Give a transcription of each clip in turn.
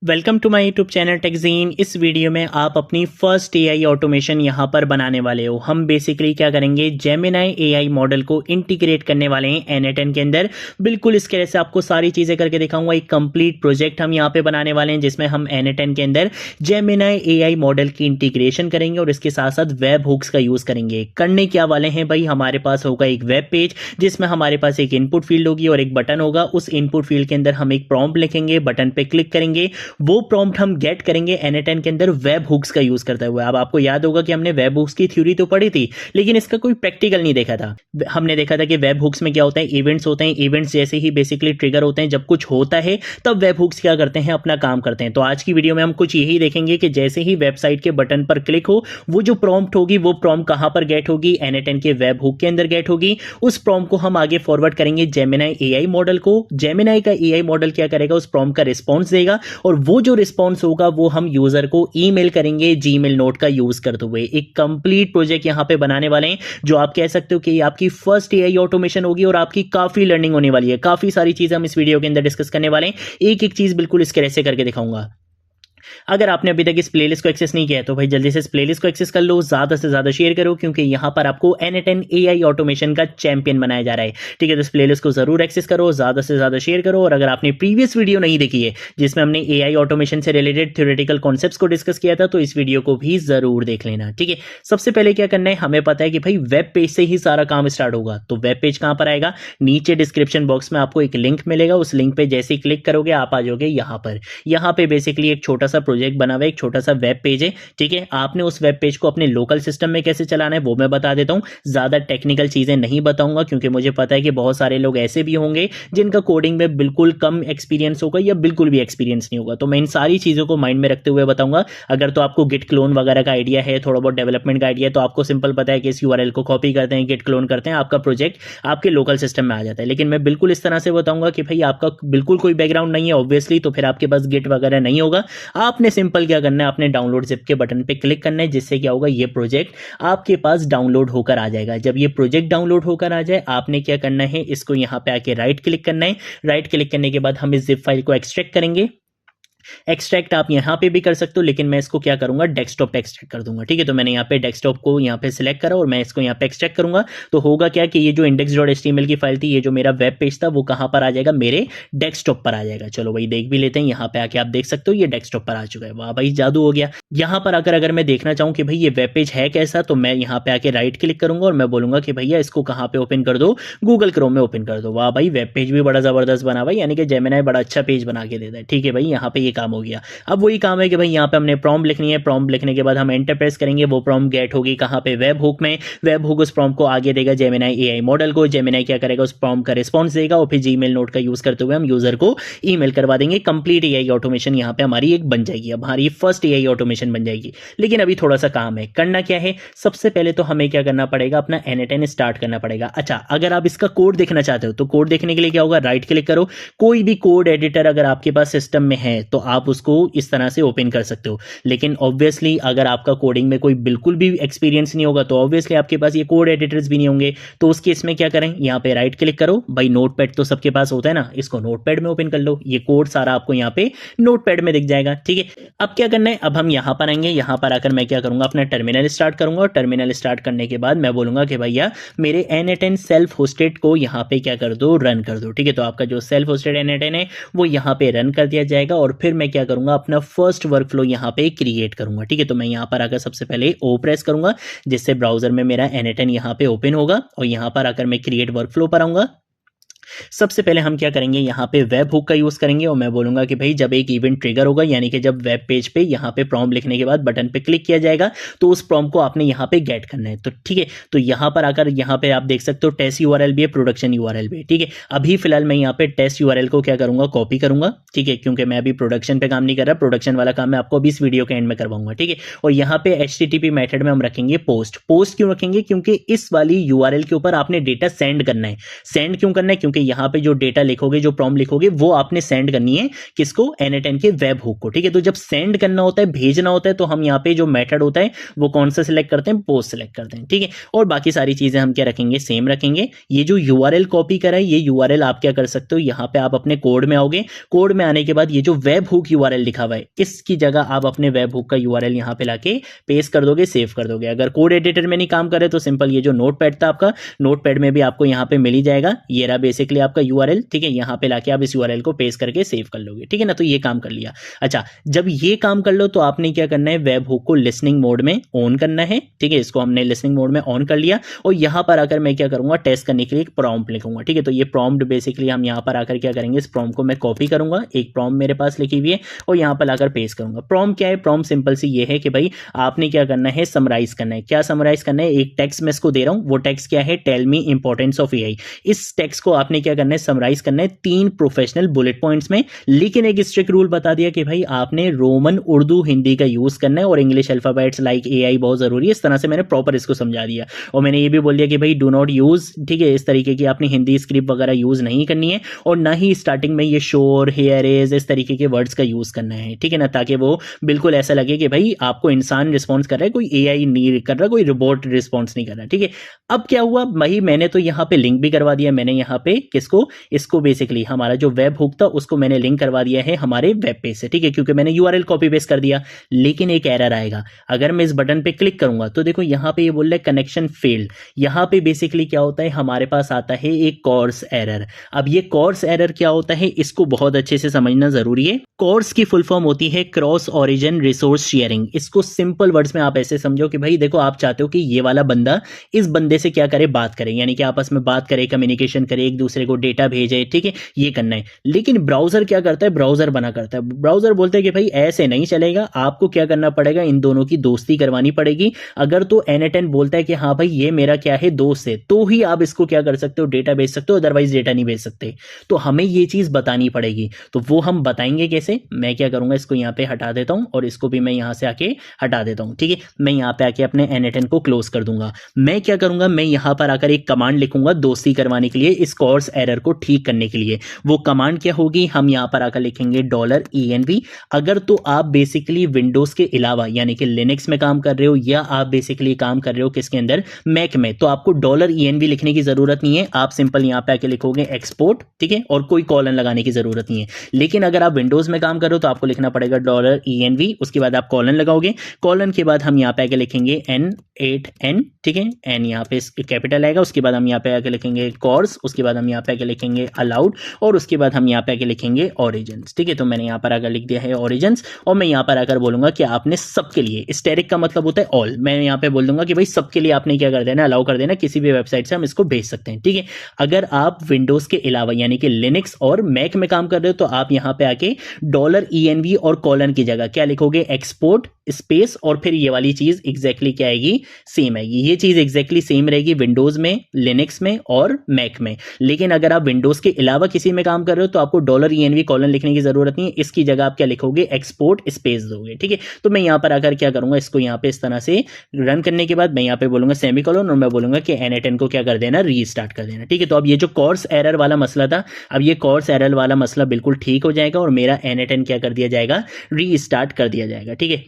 Welcome to my YouTube channel Techgene. इस video में आप अपनी फर्स्ट एआई ऑटोमेशन यहाँ पर बनाने वाले हो। हम बेसिकली क्या करेंगे, जेमिनाई एआई मॉडल को इंटीग्रेट करने वाले हैं n8n के अंदर। बिल्कुल इस तरह से आपको सारी चीज़ें करके दिखाऊंगा। एक कंप्लीट प्रोजेक्ट हम यहाँ पे बनाने वाले हैं जिसमें हम n8n के अंदर जेमिनाई एआई मॉडल की इंटीग्रेशन करेंगे और इसके साथ साथ वेब हुक्स का यूज़ करेंगे। करने क्या वाले हैं भाई, हमारे पास होगा एक वेब पेज जिसमें हमारे पास एक इनपुट फील्ड होगी और एक बटन होगा। उस इनपुट फील्ड के अंदर हम एक प्रॉम्प्ट लिखेंगे, बटन पे क्लिक करेंगे, वो प्रॉम्प्ट हम गेट करेंगे n8n के अंदर वेब हुक्स का यूज करते हुए। अब आपको याद होगा कि हमने वेब हुक्स की थ्योरी तो पढ़ी थी लेकिन इसका कोई प्रैक्टिकल नहीं देखा था। हमने देखा था कि वेब हुक्स में क्या होता है, इवेंट्स होते हैं। इवेंट्स जैसे ही बेसिकली ट्रिगर होते हैं, जब कुछ होता है तब वेब हुक्स क्या करते हैं, अपना काम करते हैं। तो आज की वीडियो में हम कुछ यही देखेंगे कि जैसे ही वेबसाइट के बटन पर क्लिक हो, वो जो प्रॉम्प्ट होगी वो प्रॉम्प्ट कहां पर गेट होगी, n8n के वेब हुक के अंदर गेट होगी। उस प्रॉम्प्ट को हम आगे फॉरवर्ड करेंगे जेमिनाई एआई मॉडल को। जेमिनाई का एआई मॉडल क्या करेगा, उस प्रॉम्प्ट का रिस्पॉन्स देगा और वो जो रिस्पॉन्स होगा वो हम यूजर को ईमेल करेंगे जीमेल नोट का यूज करते हुए। एक कंप्लीट प्रोजेक्ट यहां पे बनाने वाले हैं जो आप कह सकते हो कि ये आपकी फर्स्ट एआई ऑटोमेशन होगी और आपकी काफी लर्निंग होने वाली है। काफी सारी चीजें हम इस वीडियो के अंदर डिस्कस करने वाले हैं। एक एक चीज बिल्कुल इस तरह से करके दिखाऊंगा। अगर आपने अभी तक इस प्लेलिस्ट को एक्सेस नहीं किया है तो भाई जल्दी से इस प्लेलिस्ट को एक्सेस कर लो, ज्यादा से ज्यादा शेयर करो क्योंकि यहां पर आपको n8n एआई ऑटोमेशन का चैंपियन बनाया जा रहा है। ठीक है, तो इस प्लेलिस्ट को जरूर एक्सेस करो, ज्यादा से ज्यादा शेयर करो। और अगर आपने प्रीवियस वीडियो नहीं देखी है जिसमें हमने एआई ऑटोमेशन से रिलेटेड थ्योरेटिकल कॉन्सेप्ट्स को डिस्कस किया था तो इस वीडियो को भी जरूर देख लेना। ठीक है, सबसे पहले क्या करना है, हमें पता है कि भाई वेब पेज से ही सारा काम स्टार्ट होगा। तो वेब पेज कहां पर आएगा, नीचे डिस्क्रिप्शन बॉक्स में आपको एक लिंक मिलेगा। उस लिंक पे जैसे ही क्लिक करोगे आप आ जाओगे यहां पर। यहां पे बेसिकली एक छोटा सा प्रोजेक्ट बना हुआ है, एक छोटा सा वेब पेज है। ठीक है, आपने उस वेब पेज को अपने लोकल सिस्टम में कैसे चलाना है वो मैं बता देता हूं। ज्यादा टेक्निकल चीजें नहीं बताऊंगा क्योंकि मुझे पता है कि बहुत सारे लोग ऐसे भी होंगे जिनका कोडिंग में बिल्कुल कम एक्सपीरियंस होगा या बिल्कुल भी एक्सपीरियंस नहीं होगा। तो मैं इन सारी चीजों को माइंड में रखते हुए बताऊंगा। अगर तो आपको गिट क्लोन वगैरह का आइडिया है, थोड़ा बहुत डेवलपमेंट का आइडिया है, तो आपको सिंपल पता है कि इस यूआरएल को कॉपी करते हैं, गिट क्लोन करते हैं, आपका प्रोजेक्ट आपके लोकल सिस्टम में आ जाता है। लेकिन मैं बिल्कुल इस तरह से बताऊंगा कि भाई आपका बिल्कुल कोई बैकग्राउंड नहीं है ऑब्वियसली, तो फिर आपके पास गिट वगैरह नहीं होगा। आपने सिंपल क्या करना है, आपने डाउनलोड जिप के बटन पे क्लिक करना है, जिससे क्या होगा, ये प्रोजेक्ट आपके पास डाउनलोड होकर आ जाएगा। जब ये प्रोजेक्ट डाउनलोड होकर आ जाए आपने क्या करना है, इसको यहां पे आके राइट क्लिक करना है। राइट क्लिक करने के बाद हम इस जिप फाइल को एक्सट्रैक्ट करेंगे। एक्सट्रैक्ट आप यहां पे भी कर सकते हो लेकिन मैं इसको क्या करूंगा, डेस्कटॉप पे एक्सट्रैक्ट कर दूंगा। ठीक है, तो मैंने यहाँ पे डेस्कटॉप को यहाँ पे सिलेक्ट करा और मैं इसको यहाँ पे एक्सट्रैक्ट करूंगा। तो होगा क्या कि ये जो index.html की फाइल थी, ये जो मेरा वेब पेज था, वो कहां पर आ जाएगा, मेरे डेस्कटॉप पर आ जाएगा। चलो भाई देख भी लेते हैं। यहाँ पे आके आप देख सकते हो ये डेस्कटॉप पर आ चुका है। वाह भाई जादू हो गया। यहाँ पर आकर अगर मैं देखना चाहूँ कि भाई ये वेब पेज है कैसा, तो मैं यहाँ पे आके राइट क्लिक करूंगा और मैं बोलूंगा कि भैया इसको कहाँ पे ओपन कर दो, गूगल क्रोम में ओपन कर दो। वाह भाई वेब पेज भी बड़ा जबरदस्त बना भाई, यानी कि जेमिनाई बड़ा अच्छा पेज बना के देता है। ठीक है भाई, यहाँ पे ये काम हो गया। अब वही काम है कि भाई यहाँ पे हमने प्रॉम्प्ट लिखनी है। प्रॉम्प्ट लिखने के बाद हम एंटर प्रेस करेंगे, वो प्रॉम्प्ट गेट होगी कहाँ पे, वेब हुक में। वेब हुक उस प्रॉम्प्ट को आगे देगा जेमिनाई एआई मॉडल को। जेमिनाई क्या करेगा, उस प्रॉम्प्ट का रिस्पॉन्स देगा और फिर जीमेल नोट का यूज करते हुए हम यूजर को ईमेल करवा देंगे। कंप्लीट एआई ऑटोमेशन यहाँ पे हमारी एक बन जाएगी। अब हमारी फर्स्ट एआई ऑटोमेशन बन जाएगी। लेकिन अभी थोड़ा सा काम है। करना क्या है, सबसे पहले तो हमें क्या करना पड़ेगा, अपना n8n स्टार्ट करना पड़ेगा। अच्छा, अगर आप इसका कोड देखना चाहते हो तो कोड देखने के लिए क्या होगा, राइट क्लिक करो। कोई भी कोड एडिटर अगर आपके पास सिस्टम में है तो आप उसको इस तरह से ओपन कर सकते हो। लेकिन ऑब्वियसली अगर आपका कोडिंग में कोई बिल्कुल भी एक्सपीरियंस नहीं होगा तो ऑब्वियसली आपके पास ये कोड एडिटर्स भी नहीं होंगे। तो उस केस में क्या करें, यहाँ पे राइट क्लिक करो। भाई नोटपैड तो सबके पास होता है ना, इसको नोटपैड में ओपन कर लो। ये कोड सारा आपको यहाँ पे नोटपैड में दिख जाएगा। ठीक है, अब क्या करना है, अब हम यहाँ पर आएंगे। यहाँ पर आकर मैं क्या करूंगा, अपना टर्मिनल स्टार्ट करूंगा और टर्मिनल स्टार्ट करने के बाद मैं बोलूंगा कि भैया मेरे n8n सेल्फ होस्टेड को यहाँ पे क्या कर दो, रन कर दो। ठीक है, तो आपका जो सेल्फ होस्टेड n8n है वो यहाँ पे रन कर दिया जाएगा और फिर मैं क्या करूंगा, अपना फर्स्ट वर्कफ्लो यहाँ पे क्रिएट करूंगा। ठीक है, तो मैं यहाँ पर आकर सबसे पहले ओ प्रेस करूंगा जिससे ब्राउजर में मेरा n8n यहाँ पे ओपन होगा और यहाँ पर आकर मैं क्रिएट वर्कफ्लो पर आऊंगा। सबसे पहले हम क्या करेंगे, यहाँ पे वेब हुक का यूज करेंगे और मैं बोलूंगा कि भाई जब एक इवेंट ट्रिगर होगा, यानी कि जब वेब पेज पे यहाँ पे प्रॉम्प्ट लिखने के बाद बटन पे क्लिक किया जाएगा तो उस प्रॉम्प्ट को आपने यहाँ पे गेट करना है। तो ठीक है, तो यहाँ पर आकर यहाँ पे आप देख सकते हो टेस्ट यूआरएल भी है, प्रोडक्शन यूआरएल भी है। ठीक है, अभी फिलहाल मैं यहाँ पे टेस्ट यूआरएल को क्या करूंगा, कॉपी करूंगा। ठीक है, क्योंकि मैं अभी प्रोडक्शन पे काम नहीं कर रहा, प्रोडक्शन वाला काम मैं आपको अभी इस वीडियो के एंड में करवाऊंगा। ठीक है, और यहाँ पे HTTP मेथड में हम रखेंगे पोस्ट। पोस्ट क्यों रखेंगे, क्योंकि इस वाली यूआरएल के ऊपर आपने डेटा सेंड करना है। सेंड क्यों करना है, क्योंकि क्योंकि यहाँ पे जो डेटा लिखोगे, जो प्रॉम्प्ट लिखोगे, वो आपने सेंड करनी है किसको, N8N के वेब हुक को। ठीक है, तो जब सेंड करना होता है, भेजना होता है, तो हम यहाँ पे जो मेथड होता है वो कौन सा सिलेक्ट करते हैं, पोस्ट सिलेक्ट करते हैं। ठीक है, और बाकी सारी चीजें हम क्या रखेंगे, सेम रखेंगे। ये जो URL कॉपी करा है, ये URL आप क्या कर सकते हो, यहाँ पे आप अपने कोड में आओगे, कोड में आने के बाद ये जो वेब हुक URL लिखा हुआ है, इसकी जगह आप अपने वेब हुक का URL यहाँ पे लाके पेस्ट कर दोगे, सेव कर दोगे। अगर कोड एडिटर में नहीं काम करे तो सिंपल ये जो नोटपैड था आपका, नोटपैड में भी आपको यहाँ पे मिल ही जाएगा, ये रहा बेसिकली आपका URL। ठीक है, यहाँ पे लाके आप इस URL को पेस्ट करके सेव कर लोगे। ठीक है ना, तो ये काम कर लिया। अच्छा, जब ये काम कर लो तो आपने क्या करना है, वेब हुक को लिसनिंग मोड में ऑन करना है। ठीक है, इसको हमने लिसनिंग मोड में ऑन कर लिया, और यहाँ पर आकर मैं क्या करूंगा, टेस्ट करने के लिए एक प्रॉम्प्ट लिखूंगा। ठीक है, तो ये प्रॉम्प्ट बेसिकली हम यहाँ पर आकर क्या करेंगे, इस प्रॉम्प्ट को मैं कॉपी करूंगा, एक प्रॉम्प्ट मेरे पास लिखी हुई है, और यहाँ पर आकर पेस्ट करूंगा। प्रॉम्प्ट क्या है, प्रॉम्प्ट सिंपल सी ये है कि भाई आपने क्या करना है, समराइज करना है। क्या समराइज करना है, एक टेक्स्ट मैं इसको दे रहा हूं, वो टेक्स्ट क्या है, tell me importance of AI. इस टेक्स्ट को आपने क्या करना है, समराइज करना है 3 प्रोफेशनल बुलेट पॉइंट्स में। लेकिन एक स्ट्रिक्ट रूल बता दिया कि भाई आपने रोमन, उर्दू, हिंदी का यूज करना है, और इंग्लिश अल्फाबेट्स लाइक एआई बहुत जरूरी है। इस तरह से मैंने प्रॉपर इसको समझा दिया, और मैंने ये भी बोल दिया कि भाई डू नॉट यूज, ठीक है, इस तरीके की आपने हिंदी स्क्रिप्ट वगैरह यूज नहीं करनी है, और ना ही स्टार्टिंग में ये शोर, हेयर इज, इस तरीके के वर्ड्स का यूज करना है। ठीक है ना, ताकि वो बिल्कुल ऐसा लगे कि भाई आपको इंसान रिस्पॉन्स कर रहा है, कोई एआई नहीं कर रहा, कोई रोबोट रिस्पॉन्स नहीं कर रहा। ठीक है, अब क्या हुआ भाई, मैंने तो यहाँ पे लिंक भी करवा दिया, मैंने यहाँ पे किसको, इसको बेसिकली हमारा जो वेब हुक था उसको मैंने लिंक करवा दिया है हमारे वेब पेज से। ठीक है, क्योंकि मैंने URL कॉपी पेस्ट कर दिया। लेकिन एक एरर आएगा, अगर मैं इस बटन पे क्लिक करूंगा तो देखो यहाँ पे ये बोल रहा है कनेक्शन फेल्ड। यहाँ पे बेसिकली क्या होता है, हमारे पास आता है एक कोर्स एरर। अब ये कोर्स एरर क्या होता है, इसको बहुत अच्छे से समझना जरूरी है। कोर्स की फुल फॉर्म होती है क्रॉस ओरिजिन रिसोर्स शेयरिंग। इसको सिंपल वर्ड्स में आप ऐसे समझो कि भाई देखो, आप चाहते हो कि ये वाला बंदा इस बंदे से क्या करे, बात करे, यानी कि आपस में बात करे, कम्युनिकेशन करे, एक दूसरे को डेटा भेजे। ठीक है, ये करना है। लेकिन ब्राउजर क्या करता है, ब्राउजर बना करता है। ब्राउजर बोलते हैं कि भाई ऐसे नहीं चलेगा, आपको क्या करना पड़ेगा, इन दोनों की दोस्ती करवानी पड़ेगी। अगर तो N8N बोलता है कि हाँ भाई ये मेरा क्या है, दोस्त है, तो ही आप इसको क्या कर सकते हो, डेटा भेज सकते हो, अदरवाइज डेटा नहीं भेज सकते। तो हमें ये चीज बतानी पड़ेगी। तो वो हम बताएंगे कैसे, मैं क्या करूंगा, इसको यहाँ पे हटा देता हूं, और इसको भी मैं यहाँ से आके हटा देता हूं। ठीक है, मैं यहाँ पे आके अपने N8N को क्लोज कर दूंगा। मैं क्या करूंगा, मैं यहाँ पर आकर एक कमांड लिखूंगा दोस्ती करवाने के लिए, इस कोर्स एरर को ठीक करने के लिए। वो कमांड क्या होगी, हम यहाँ पर आकर लिखेंगे $env। अगर तो आप बेसिकली विंडोज के अलावा यानी कि लिनक्स में काम कर रहे हो, या आप बेसिकली काम कर रहे हो किसके अंदर, मैक में, तो आपको $env लिखने की जरूरत नहीं है। आप सिंपल यहाँ पे आके लिखोगे एक्सपोर्ट। ठीक है, और कोई कॉलन लगाने की जरूरत नहीं है। लेकिन अगर आप विंडोज में काम कर रहे हो तो आपको लिखना पड़ेगा $env, उसके बाद आप कॉलन लगाओगे। कॉलन के बाद हम यहाँ पे आके लिखेंगे N8N। ठीक है, N यहाँ पे कैपिटल आएगा, उसके बाद हम यहाँ पे आके लिखेंगे कोर्स, उसके बाद हम यहाँ पे आके लिखेंगे अलाउड, और उसके बाद हम यहाँ पे आके लिखेंगे ओरिजिन्स। ठीक है, तो मैंने यहाँ पर आकर लिख दिया है ओरिजिन्स, और मैं यहाँ पर आकर बोलूंगा कि आपने सबके लिए, स्टैटिक का मतलब होता है ऑल, मैं यहाँ पे बोल दूंगा कि भाई सबके लिए आपने क्या कर देना, अलाउ कर देना, किसी भी वेबसाइट से हम इसको भेज सकते हैं। ठीक है, अगर आप विंडोज के अलावा यानी कि लिनक्स और मैक में काम कर रहे हो तो आप यहाँ पे आके $env और कॉलन की जगह क्या लिखोगे, एक्सपोर्ट स्पेस, और फिर ये वाली चीज एग्जैक्टली क्या आएगी, सेम आएगी। ये चीज एग्जैक्टली सेम रहेगी विंडोज में, लिनक्स में और मैक में। लेकिन अगर आप विंडोज के अलावा किसी में काम कर रहे हो तो आपको $env कॉलन लिखने की जरूरत नहीं है। इसकी जगह आप क्या लिखोगे, एक्सपोर्ट स्पेस दोगे। ठीक है, तो मैं यहाँ पर आकर क्या करूंगा, इसको यहाँ पे इस तरह से रन करने के बाद मैं यहाँ पे बोलूंगा सेमीकोलन, और मैं बोलूंगा कि N8N को क्या कर देना, रीस्टार्ट कर देना। ठीक है, तो अब ये जो कोर्स एरर वाला मसला था, अब ये कोर्स एरर वाला मसला बिल्कुल ठीक हो जाएगा, और मेरा N8N क्या कर दिया जाएगा, रीस्टार्ट कर दिया जाएगा। ठीक है,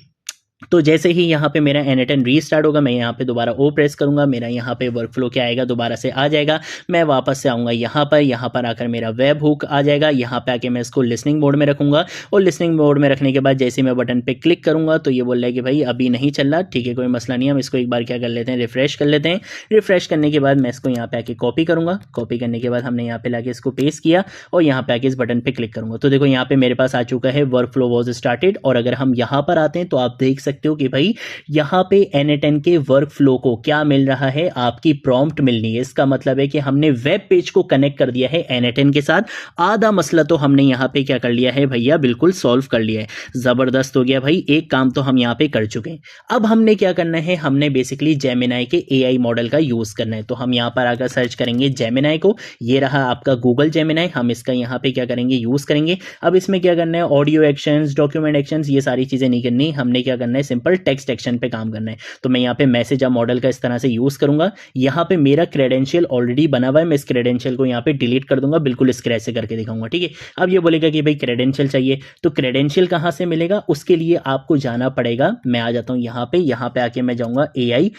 तो जैसे ही यहाँ पे मेरा N8N रीस्टार्ट होगा, मैं यहाँ पे दोबारा ओ प्रेस करूंगा, मेरा यहाँ पे वर्कफ्लो क्या आएगा, दोबारा से आ जाएगा। मैं वापस से आऊँगा यहाँ पर आकर मेरा वेब हुक आ जाएगा। यहाँ पे आके मैं इसको लिसनिंग मोड में रखूंगा, और लिसनिंग मोड में रखने के बाद जैसे मैं बटन पे क्लिक करूंगा तो ये बोल रहा है कि भाई अभी नहीं चल रहा। ठीक है, कोई मसला नहीं है, हम इसको एक बार क्या कर लेते हैं, रिफ्रेश कर लेते हैं। रिफ्रेश करने के बाद मैं इसको यहाँ पे आके कॉपी करूंगा। कॉपी करने के बाद हमने यहाँ पे लाके इसको पेस्ट किया, और यहाँ पे आके इस बटन पे क्लिक करूंगा तो देखो यहाँ पे मेरे पास आ चुका है वर्कफ्लो वॉज स्टार्टेड। और अगर हम यहाँ पर आते हैं तो आप देख सकते हो कि भाई यहाँ पे N8N के वर्क फ्लो को क्या मिल रहा है, आपकी प्रॉम्प्ट मिलनी है। इसका मतलब है कि हमने वेब पेज को कनेक्ट कर दिया है N8N के साथ। आधा मसला तो हमने यहाँ पे क्या कर लिया है भैया, बिल्कुल सॉल्व कर लिया है। जबरदस्त हो गया भाई, एक काम तो हम यहाँ पे कर चुके हैं। अब हमने क्या करना है, हमने बेसिकली जेमिनाई के AI मॉडल का यूज करना है। तो हम यहाँ पर आकर सर्च करेंगे जेमिनाई को। ये रहा आपका गूगल जेमिनाई, हम इसका यहाँ पे क्या करेंगे, यूज करेंगे। अब इसमें क्या करना है, ऑडियो एक्शंस, डॉक्यूमेंट एक्शंस, ये सारी चीजें नहीं करनी। हमने क्या करना है, है, सिंपल टेक्स्ट एक्शन पे काम करना है। तो मैं यहाँ पे मैसेज अ मॉडल का इस तरह से यूज करूंगा। यहाँ पे मेरा क्रेडेंशियल ऑलरेडी बना हुआ है, मैं इस क्रेडेंशियल को यहाँ पे डिलीट कर दूंगा, बिल्कुल स्क्रैच से करके दिखाऊंगा, ठीक है। अब ये बोलेगा कि भाई क्रेडेंशियल चाहिए, तो क्रेडेंशियल कहाँ से मिलेगा, उसके लिए आपको जाना पड़ेगा। मैं आ जाता हूँ यहाँ पे आके मैं जाऊंगा AI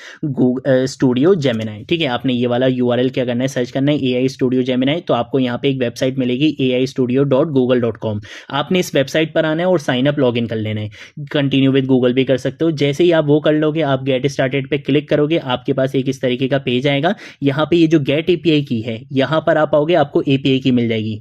स्टूडियो जेमिनाई, ठीक है। आपने ये वाला URL क्या करना है, सर्च करना है AI स्टूडियो जेमिनाई। तो आपको यहाँ पे एक वेबसाइट मिलेगी aistudio.google.com। आपने इस वेबसाइट पर आना है और साइन अप लॉग इन कर लेना है। कंटिन्यू विद गूगल भी कर सकते हो। जैसे ही आप वो कर लोगे, आप गेट स्टार्टेड पे क्लिक करोगे, आपके पास एक इस तरीके का पेज आएगा। यहाँ पे ये जो गेट API की है, यहाँ पर आप आओगे, आपको API की मिल जाएगी।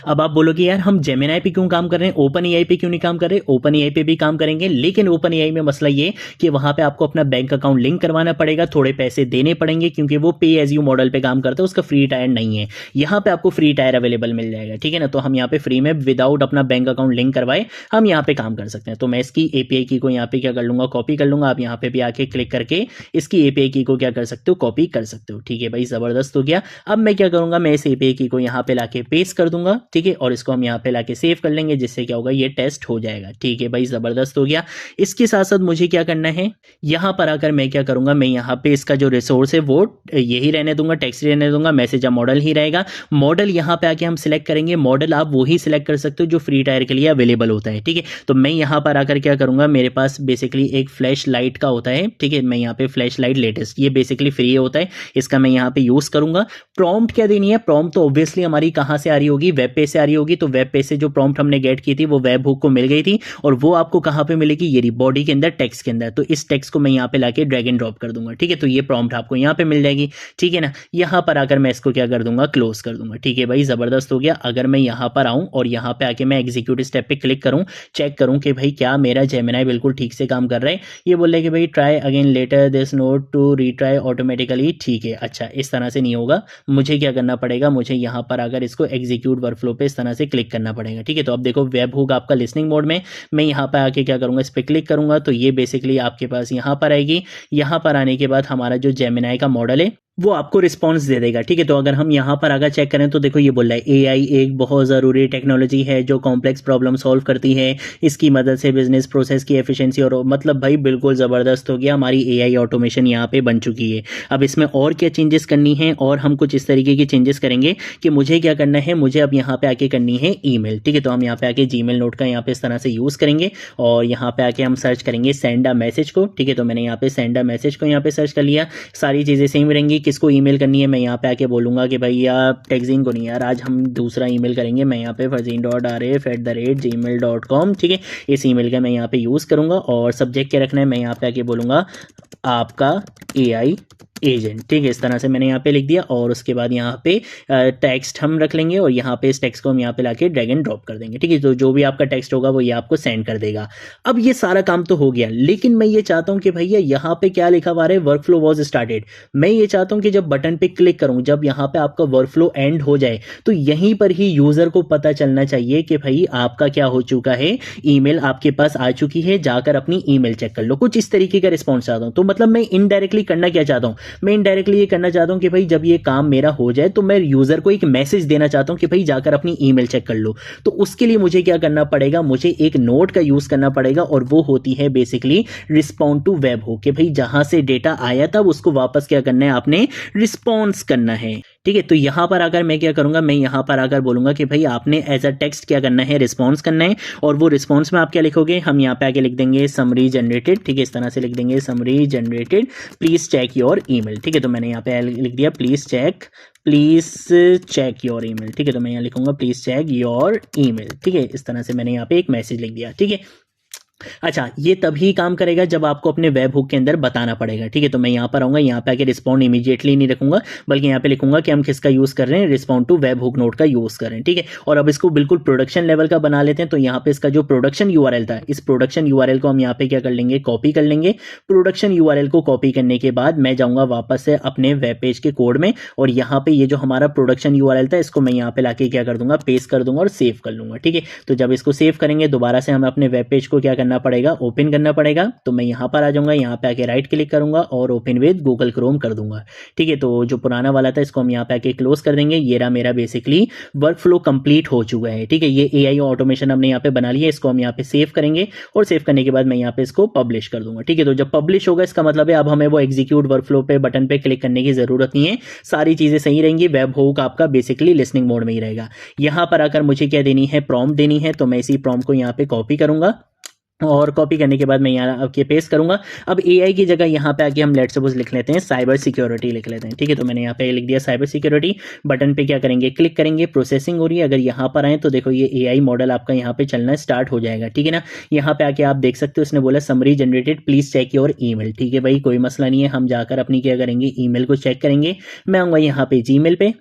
अब आप बोलोगे यार हम जेमिनाई पे क्यों काम कर रहे हैं, ओपन AI पे क्यों नहीं काम कर रहे। ओपन AI पे भी काम करेंगे, लेकिन ओपन AI में मसला ये कि वहां पे आपको अपना बैंक अकाउंट लिंक करवाना पड़ेगा, थोड़े पैसे देने पड़ेंगे, क्योंकि वो पे एज यू मॉडल पे काम करता है, उसका फ्री टायर नहीं है। यहाँ पे आपको फ्री टायर अवेलेबल मिल जाएगा, ठीक है ना। तो हम यहाँ पे फ्री में विदाउट अपना बैंक अकाउंट लिंक करवाए हम यहाँ पे काम कर सकते हैं। तो मैं इसकी API की को यहाँ पे क्या कर लूंगा, कॉपी कर लूंगा। आप यहाँ पे भी आके क्लिक करके इसकी API की को क्या कर सकते हो, कॉपी कर सकते हो, ठीक है भाई, जबरदस्त हो गया। अब मैं क्या करूंगा, मैं इस API की को यहाँ पे लाके पेस्ट कर दूंगा, ठीक है, और इसको हम यहाँ पे लाके सेव कर लेंगे, जिससे क्या होगा, ये टेस्ट हो जाएगा, ठीक है भाई, जबरदस्त हो गया। इसके साथ साथ मुझे क्या करना है, यहाँ पर आकर मैं क्या करूंगा, मैं यहाँ पे इसका जो रिसोर्स है वो यही रहने दूंगा, टेक्स्ट रहने दूंगा, मैसेज मॉडल ही रहेगा। मॉडल यहाँ पे आके हम सिलेक्ट करेंगे, मॉडल आप वही सिलेक्ट कर सकते हो जो फ्री टायर के लिए अवेलेबल होता है, ठीक है। तो मैं यहाँ पर आकर क्या करूंगा, मेरे पास बेसिकली एक फ्लैश लाइट का होता है, ठीक है। मैं यहाँ पे फ्लैश लाइट लेटेस्ट, ये बेसिकली फ्री होता है, इसका मैं यहाँ पे यूज करूंगा। प्रॉम्प्ट क्या देनी है, प्रॉम्प्ट तो ऑब्वियसली हमारी कहाँ से आ रही होगी, वेब पेज से आ रही होगी। तो वेब पेज से जो प्रॉम्प्ट हमने गेट की थी वो वेब हुक को मिल गई थी, और वो आपको कहाँ पे मिलेगी, ये बॉडी के अंदर, टेक्स्ट के अंदर। तो इस टेक्स्ट को मैं यहाँ पे लाके ड्रैग एंड ड्रॉप कर दूंगा, ठीक है। तो ये प्रॉम्प्ट आपको यहाँ पे मिल जाएगी, ठीक है ना। यहाँ पर आकर मैं इसको क्या कर दूंगा, क्लोज कर दूंगा, ठीक है भाई, जबरदस्त हो गया। अगर मैं यहाँ पर आऊँ और यहाँ पे आके मैं एग्जीक्यूट स्टेप पे क्लिक करूँ, चेक करूँ कि भाई क्या मेरा जेमिनाई बिल्कुल ठीक से काम कर रहा है। ये बोल रहे कि भाई try again later this note to retry automatically, ठीक है। अच्छा, इस तरह से नहीं होगा, मुझे क्या करना पड़ेगा, मुझे यहाँ पर आकर इसको एग्जीक्यूट वर्कफ्लो पे इस तरह से क्लिक करना पड़ेगा, ठीक है। तो अब देखो वेब हुक आपका लिसनिंग मोड में, मैं यहाँ पर आके क्या करूँगा, इस पर क्लिक करूँगा, तो ये बेसिकली आपके पास यहाँ पर आएगी। यहाँ पर आने के बाद हमारा जो जेमिनाई का मॉडल है वो आपको रिस्पॉन्स दे देगा, ठीक है। तो अगर हम यहाँ पर आगे चेक करें तो देखो ये बोल रहा है AI एक बहुत ज़रूरी टेक्नोलॉजी है जो कॉम्प्लेक्स प्रॉब्लम सॉल्व करती है, इसकी मदद से बिजनेस प्रोसेस की एफिशिएंसी, और मतलब भाई बिल्कुल ज़बरदस्त हो गया, हमारी AI ऑटोमेशन यहाँ पे बन चुकी है। अब इसमें और क्या चेंजेस करनी है, और हम कुछ इस तरीके की चेंजेस करेंगे कि मुझे क्या करना है, मुझे अब यहाँ पे आके करनी है ईमेल, ठीक है। तो हम यहाँ पे आके Gmail नोट का यहाँ पे इस तरह से यूज़ करेंगे, और यहाँ पे आके हम सर्च करेंगे सेंड अ मैसेज को, ठीक है। तो मैंने यहाँ पे सेंड अ मैसेज को यहाँ पे सर्च कर लिया, सारी चीज़ें सेम रहेंगी। किसको ईमेल करनी है, मैं यहाँ पे आके बोलूँगा कि भैया टेक्सिंग को नहीं यार, आज हम दूसरा ईमेल करेंगे। मैं यहाँ पे farzin.arif@gmail.com, ठीक है। इस ईमेल का मैं यहाँ पे यूज़ करूँगा, और सब्जेक्ट क्या रखना है, मैं यहाँ पे आके बोलूँगा आपका AI एजेंट, ठीक है। इस तरह से मैंने यहाँ पे लिख दिया, और उसके बाद यहाँ पे टेक्स्ट हम रख लेंगे, और यहाँ पे इस टेक्स्ट को हम यहाँ पे लाके ड्रैग एंड ड्रॉप कर देंगे, ठीक है। तो जो भी आपका टेक्स्ट होगा वो ये आपको सेंड कर देगा। अब ये सारा काम तो हो गया, लेकिन मैं ये चाहता हूँ कि भैया यहाँ पे क्या लिखा हुआ है, वर्क फ्लो वॉज स्टार्टेड। मैं ये चाहता हूँ कि जब बटन पे क्लिक करूँ, जब यहाँ पे आपका वर्क फ्लो एंड हो जाए, तो यहीं पर ही यूजर को पता चलना चाहिए कि भाई आपका क्या हो चुका है, ईमेल आपके पास आ चुकी है, जाकर अपनी ईमेल चेक कर लो। कुछ इस तरीके का रिस्पॉन्स चाहता हूँ। तो मतलब मैं इनडायरेक्टली करना क्या चाहता हूँ, मैं इनडायरेक्टली ये करना चाहता हूं कि भाई जब ये काम मेरा हो जाए तो मैं यूजर को एक मैसेज देना चाहता हूं कि भाई जाकर अपनी ईमेल चेक कर लो। तो उसके लिए मुझे क्या करना पड़ेगा, मुझे एक नोट का यूज करना पड़ेगा, और वो होती है basically respond to webhook, कि भाई जहां से डेटा आया था उसको वापस क्या करना है, आपने रिस्पॉन्स करना है, ठीक है। तो यहां पर आकर मैं क्या करूंगा, मैं यहां पर आकर बोलूंगा कि भाई आपने एज अ टेक्स्ट क्या करना है, रिस्पॉन्स करना है। और वो रिस्पॉन्स में आप क्या लिखोगे, हम यहाँ पे आके लिख देंगे समरी जनरेटेड, ठीक है। इस तरह से लिख देंगे summary generated, please check your email, ठीक है। तो मैंने यहाँ पे लिख दिया प्लीज चेक योर ईमेल, ठीक है। तो मैं यहाँ लिखूंगा प्लीज चेक योर ईमेल, ठीक है। इस तरह से मैंने यहाँ पे एक मैसेज लिख दिया, ठीक है। अच्छा, ये तभी काम करेगा जब आपको अपने वेब हुक के अंदर बताना पड़ेगा, ठीक है। तो मैं यहाँ पर आऊंगा, यहाँ पे आके रिस्पॉन्ड इमीडिएटली नहीं रखूंगा, बल्कि यहाँ पे लिखूंगा कि हम किसका यूज कर रहे हैं, respond to webhook note का यूज कर रहे हैं, ठीक है। और अब इसको बिल्कुल प्रोडक्शन लेवल का बना लेते हैं। तो यहाँ पे इसका जो प्रोडक्शन URL था, इस प्रोडक्शन URL को हम यहाँ पे क्या कर लेंगे, कॉपी कर लेंगे। प्रोडक्शन URL को कॉपी करने के बाद मैं जाऊंगा वापस से अपने वेब पेज के कोड में, और यहाँ पे ये जो हमारा प्रोडक्शन URL था इसको मैं यहाँ पे लाके क्या कर दूंगा, पेस्ट कर दूंगा और सेव कर लूंगा, ठीक है। तो जब इसको सेव करेंगे, दोबारा से हम अपने वेब पेज को क्या करना पड़ेगा, ओपन करना पड़ेगा। तो मैं यहाँ पर आ जाऊँगा, यहाँ पे आके राइट क्लिक करूँगा और ओपन विद गूगल क्रोम कर दूंगा। ठीक है, तो जो पुराना वाला था इसको हम यहाँ पे आके क्लोज कर देंगे। ये रहा मेरा बेसिकली वर्क फ्लो कंप्लीट हो चुका है। ठीक है, ये एआई ऑटोमेशन हमने यहाँ पे बना लिया, इसको हम यहाँ पे सेव करेंगे और सेव करने के बाद मैं यहाँ पे इसको पब्लिश कर दूंगा। ठीक है, तो जब पब्लिश होगा इसका मतलब है अब हमें वो एग्जीक्यूट वर्क फ्लो पे बटन पे क्लिक करने की जरूरत नहीं है, सारी चीजें सही रहेंगी। वेब होक आपका बेसिकली लिसनिंग मोड में ही रहेगा। यहाँ पर आकर मुझे क्या देनी है, प्रॉम्प्ट देनी है। तो मैं इसी प्रॉम्प्ट को यहाँ पे कॉपी करूंगा और कॉपी करने के बाद मैं यहाँ आपके पेस्ट करूंगा। अब एआई की जगह यहाँ पे आके हम लेट सपोज लिख लेते हैं साइबर सिक्योरिटी लिख लेते हैं। ठीक है, तो मैंने यहाँ पे लिख दिया साइबर सिक्योरिटी। बटन पे क्या करेंगे, क्लिक करेंगे, प्रोसेसिंग हो रही है। अगर यहाँ पर आए तो देखो ये एआई मॉडल आपका यहाँ पे चलना स्टार्ट हो जाएगा। ठीक है ना, यहाँ पे आके आप देख सकते हो उसने बोला summary generated, please check your email. ठीक है भाई, कोई मसला नहीं है, हम जाकर अपनी क्या करेंगे, ईमेल को चेक करेंगे। मैं आऊँगा यहाँ पे जीमेल पे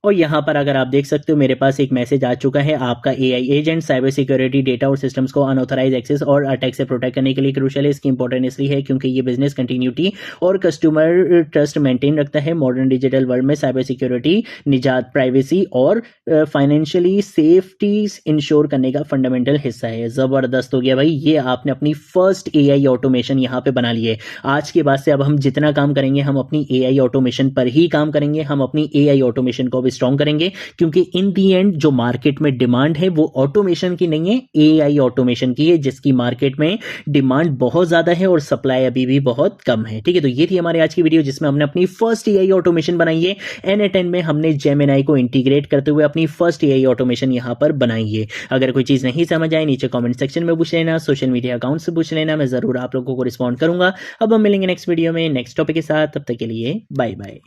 और यहाँ पर अगर आप देख सकते हो मेरे पास एक मैसेज आ चुका है, आपका AI agent cyber security data और सिस्टम्स को अनऑथराइज एक्सेस और अटैक से प्रोटेक्ट करने के लिए क्रूशियल है। इसकी इंपॉर्टेंट इसलिए है क्योंकि ये बिजनेस कंटिन्यूटी और कस्टमर ट्रस्ट मेंटेन रखता है। मॉडर्न डिजिटल वर्ल्ड में साइबर सिक्योरिटी निजात, प्राइवेसी और फाइनेंशियली सेफ्टी इंश्योर करने का फंडामेंटल हिस्सा है। जबरदस्त हो गया भाई, ये आपने अपनी फर्स्ट एआई ऑटोमेशन यहाँ पे बना ली है। आज के बाद से अब हम जितना काम करेंगे हम अपनी एआई ऑटोमेशन पर ही काम करेंगे। हम अपनी एआई ऑटोमेशन को स्ट्रॉन्ग करेंगे क्योंकि इन दी एंड जो मार्केट में डिमांड है वो ऑटोमेशन की नहीं है, एआई ऑटोमेशन की है, जिसकी मार्केट में डिमांड बहुत ज्यादा है और सप्लाई अभी भी बहुत कम है। ठीक है, तो ये थी हमारी आज की वीडियो जिसमें हमने अपनी फर्स्ट एआई ऑटोमेशन बनाई है। n8n में हमने जेमिनाई को इंटीग्रेट करते हुए अपनी फर्स्ट एआई ऑटोमेशन यहां पर बनाई है। अगर कोई चीज नहीं समझ आए नीचे कमेंट सेक्शन में पूछ लेना, सोशल मीडिया अकाउंट से पूछ लेना, मैं जरूर आप लोगों को रिस्पॉन्ड करूंगा। अब हम मिलेंगे नेक्स्ट वीडियो में नेक्स्ट टॉपिक के साथ, तब तक के लिए बाय बाय।